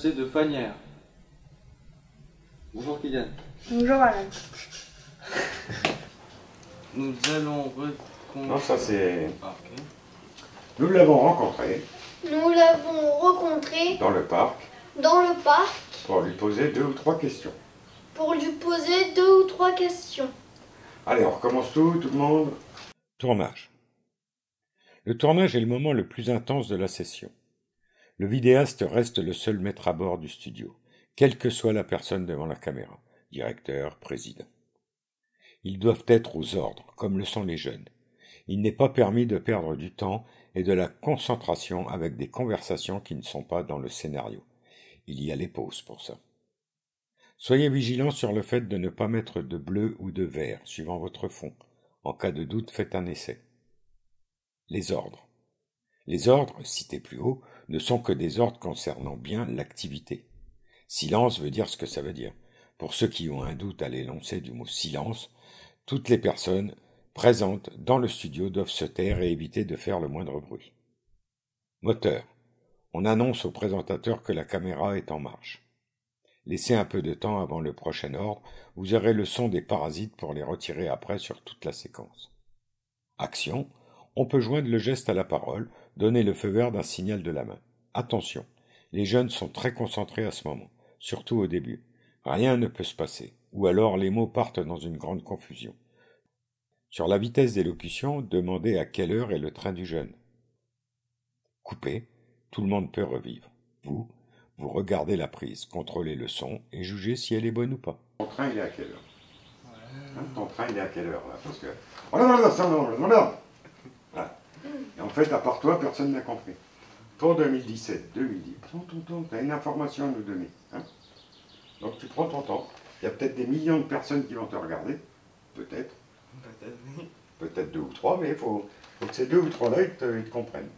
remplacé de Fanière. Bonjour Kylian. Bonjour Alan. Nous allons rencontrer... Non, ça c'est... Ah, ok. Nous l'avons rencontré Nous l'avons rencontré dans le parc dans le parc pour lui poser 2 ou 3 questions. pour lui poser 2 ou 3 questions. Allez, on recommence tout le monde. Tournage. Le tournage est le moment le plus intense de la session. Le vidéaste reste le seul maître à bord du studio, quelle que soit la personne devant la caméra, directeur, président. Ils doivent être aux ordres, comme le sont les jeunes. Il n'est pas permis de perdre du temps et de la concentration avec des conversations qui ne sont pas dans le scénario. Il y a les pauses pour ça. Soyez vigilants sur le fait de ne pas mettre de bleu ou de vert, suivant votre fond. En cas de doute, faites un essai. Les ordres. Les ordres, cités plus haut, ne sont que des ordres concernant bien l'activité. Silence veut dire ce que ça veut dire. Pour ceux qui ont un doute à l'énoncé du mot silence, toutes les personnes présentes dans le studio doivent se taire et éviter de faire le moindre bruit. Moteur. On annonce au présentateur que la caméra est en marche. Laissez un peu de temps avant le prochain ordre, vous aurez le son des parasites pour les retirer après sur toute la séquence. Action. On peut joindre le geste à la parole, donner le feu vert d'un signal de la main. Attention, les jeunes sont très concentrés à ce moment, surtout au début. Rien ne peut se passer, ou alors les mots partent dans une grande confusion. Sur la vitesse d'élocution, demandez à quelle heure est le train du jeune. Coupez, tout le monde peut revivre. Vous regardez la prise, contrôlez le son et jugez si elle est bonne ou pas. Ton train, il est à quelle heure? Ton train, il est à quelle heure là? Parce que... Voilà. Et en fait, à part toi, personne n'a compris. Pour 2017, 2010, prends ton temps, tu as une information à nous donner. Donc tu prends ton temps. Il y a peut-être des millions de personnes qui vont te regarder. Peut-être. Peut-être oui. Peut-être 2 ou 3, mais il faut que ces 2 ou 3 là, ils te comprennent.